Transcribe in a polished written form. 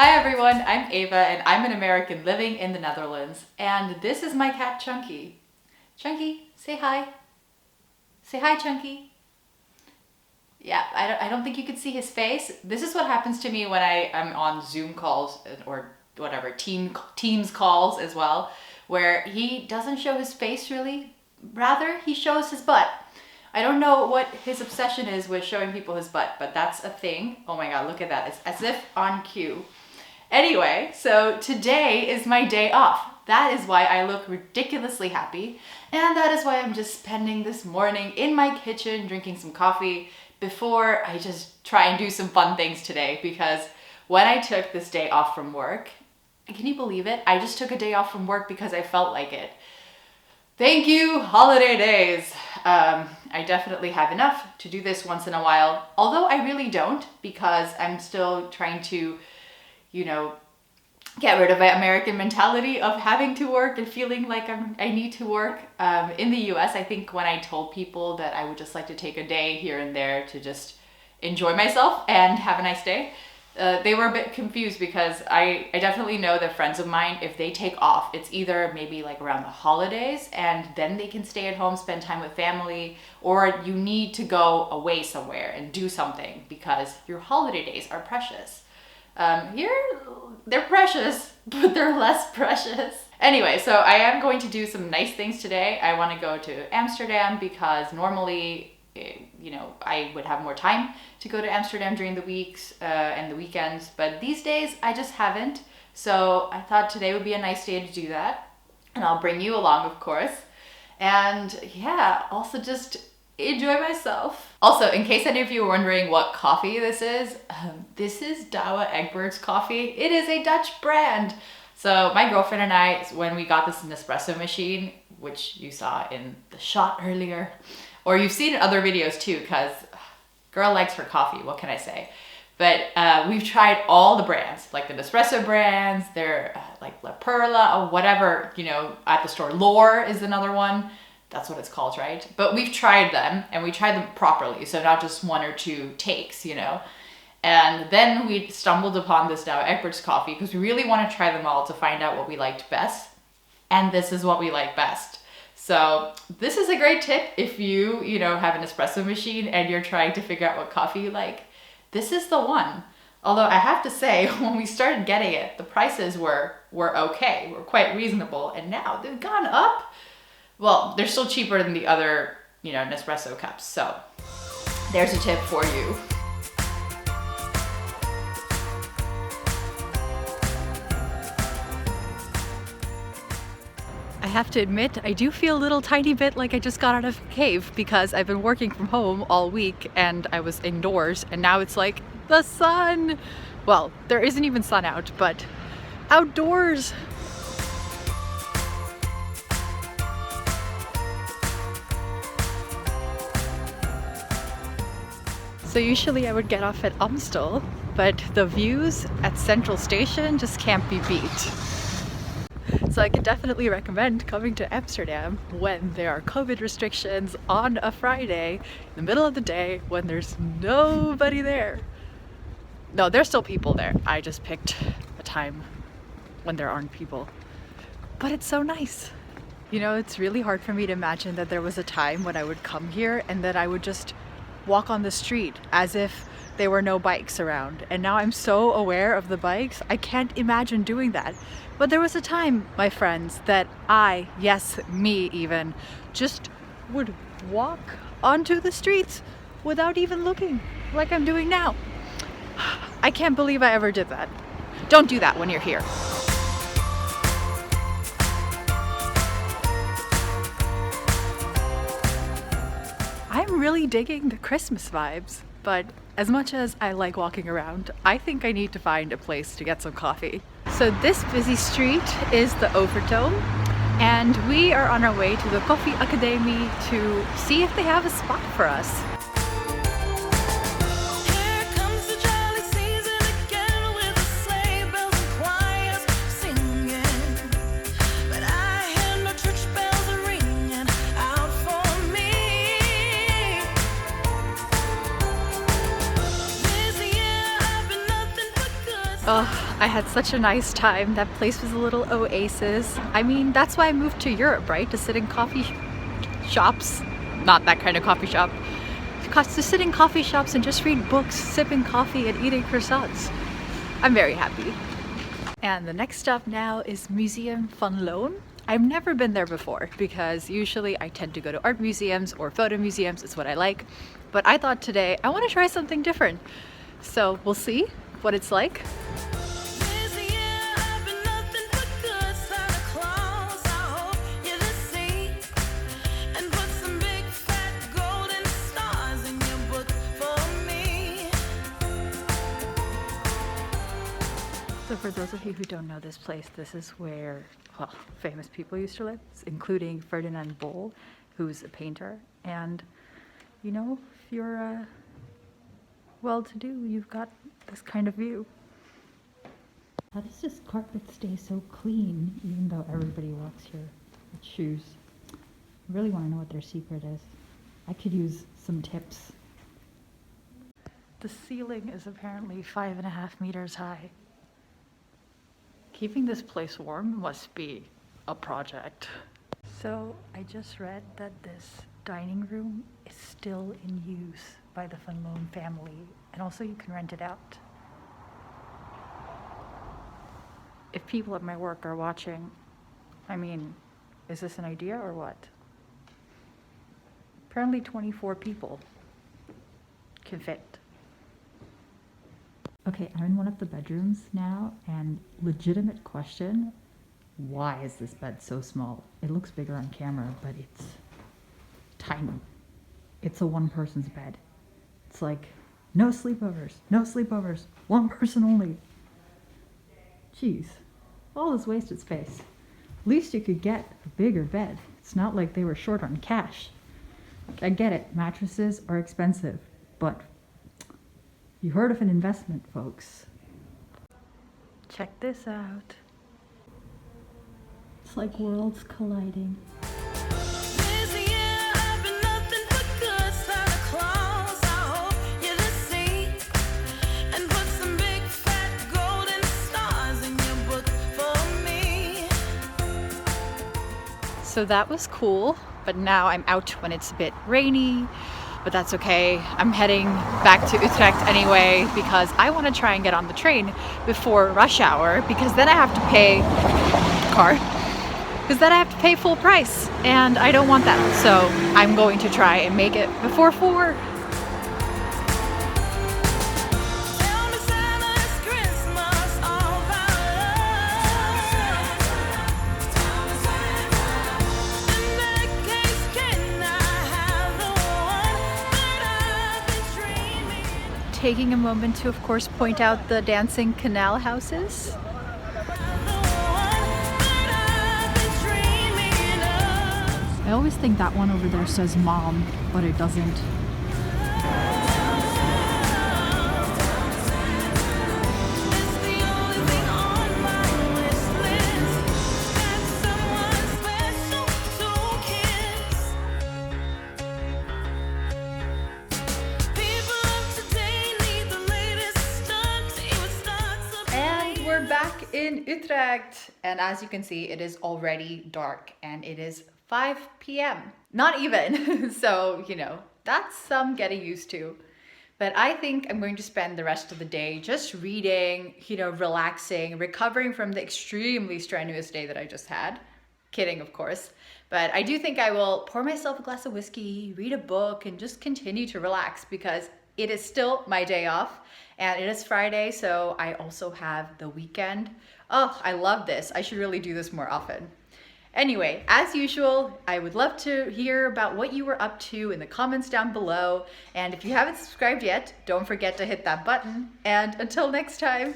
Hi everyone, I'm Ava and I'm an American living in the Netherlands, and this is my cat Chunky. Chunky, say hi. Say hi, Chunky. Yeah, I don't think you can see his face. This is what happens to me when I'm on Zoom calls or whatever, Teams calls as well, where he doesn't show his face really. Rather, he shows his butt. I don't know what his obsession is with showing people his butt, but that's a thing. Oh my god, look at that. It's as if on cue. Anyway, so today is my day off. That is why I look ridiculously happy, and that is why I'm just spending this morning in my kitchen drinking some coffee before I just try and do some fun things today, because when I took this day off from work, can you believe it? I just took a day off from work because I felt like it. Thank you, holiday days. I definitely have enough to do this once in a while, although I really don't, because I'm still trying to, get rid of my American mentality of having to work and feeling like I need to work. In the US, I think when I told people that I would just like to take a day here and there to just enjoy myself and have a nice day, they were a bit confused, because I definitely know that friends of mine, if they take off, it's either maybe like around the holidays and then they can stay at home, spend time with family, or you need to go away somewhere and do something because your holiday days are precious. Here, they're precious, but they're less precious. Anyway, so I am going to do some nice things today. I want to go to Amsterdam because normally, I would have more time to go to Amsterdam during the weeks and the weekends, but these days I just haven't. So I thought today would be a nice day to do that, and I'll bring you along, of course. And yeah, also just enjoy myself. Also, in case any of you are wondering what coffee this is Douwe Egbert's coffee. It is a Dutch brand. So my girlfriend and I, when we got this Nespresso machine, which you saw in the shot earlier, or you've seen in other videos too, because girl likes her coffee, what can I say? But we've tried all the brands, like the Nespresso brands, they're like La Perla, or whatever, at the store. L'OR is another one. That's what it's called, right? But we've tried them, and we tried them properly, so not just one or two takes, And then we stumbled upon this Douwe Egbert's coffee because we really want to try them all to find out what we liked best. And this is what we like best. So this is a great tip if you, have an espresso machine and you're trying to figure out what coffee you like. This is the one. Although I have to say, when we started getting it, the prices were okay, were quite reasonable, and now they've gone up. Well, they're still cheaper than the other, Nespresso cups. So there's a tip for you. I have to admit, I do feel a little tiny bit like I just got out of a cave, because I've been working from home all week and I was indoors, and now it's like the sun. Well, there isn't even sun out, but outdoors. So usually I would get off at Amstel, but the views at Central Station just can't be beat. So I could definitely recommend coming to Amsterdam when there are COVID restrictions on a Friday, in the middle of the day, when there's nobody there. No, there's still people there. I just picked a time when there aren't people. But it's so nice. It's really hard for me to imagine that there was a time when I would come here and that I would just walk on the street as if there were no bikes around. And now I'm so aware of the bikes, I can't imagine doing that. But there was a time, my friends, that I, yes, me even, just would walk onto the streets without even looking, like I'm doing now. I can't believe I ever did that. Don't do that when you're here. I'm really digging the Christmas vibes, but as much as I like walking around, I think I need to find a place to get some coffee. So this busy street is the Overtoom, and we are on our way to the Coffee Academy to see if they have a spot for us. I had such a nice time. That place was a little oasis. I mean, that's why I moved to Europe, right? To sit in coffee shops. Not that kind of coffee shop. To sit in coffee shops and just read books, sipping coffee and eating croissants. I'm very happy. And the next stop now is Museum van Loon. I've never been there before because usually I tend to go to art museums or photo museums. It's what I like. But I thought today I want to try something different. So we'll see what it's like. So for those of you who don't know this place, this is where, well, famous people used to live, including Ferdinand Bol, who's a painter. And, you know, if you're well-to-do, you've got this kind of view. How does this carpet stay so clean, even though everybody walks here with shoes? I really want to know what their secret is. I could use some tips. The ceiling is apparently 5.5 meters high. Keeping this place warm must be a project. So I just read that this dining room is still in use by the Van Loon family, and also you can rent it out. If people at my work are watching, I mean, is this an idea or what? Apparently 24 people can fit. Okay, I'm in one of the bedrooms now, and legitimate question, why is this bed so small? It looks bigger on camera, but it's tiny. It's a one-person's bed. It's like, no sleepovers, one person only. Jeez, all this wasted space. At least you could get a bigger bed. It's not like they were short on cash. I get it, mattresses are expensive, but you heard of an investment, folks. Check this out. It's like worlds colliding. So that was cool, but now I'm out when it's a bit rainy. But that's okay. I'm heading back to Utrecht anyway because I want to try and get on the train before rush hour, because then I have to pay full price, and I don't want that. So I'm going to try and make it before 4. Taking a moment to, of course, point out the dancing canal houses. I always think that one over there says mom, but it doesn't. We're back in Utrecht, and as you can see, it is already dark and it is 5 p.m. Not even. So, you know, that's some getting used to. But I think I'm going to spend the rest of the day just reading, you know, relaxing, recovering from the extremely strenuous day that I just had. Kidding, of course. But I do think I will pour myself a glass of whiskey, read a book, and just continue to relax because it is still my day off. And it is Friday, so I also have the weekend. Oh, I love this. I should really do this more often. Anyway, as usual, I would love to hear about what you were up to in the comments down below. And if you haven't subscribed yet, don't forget to hit that button. And until next time.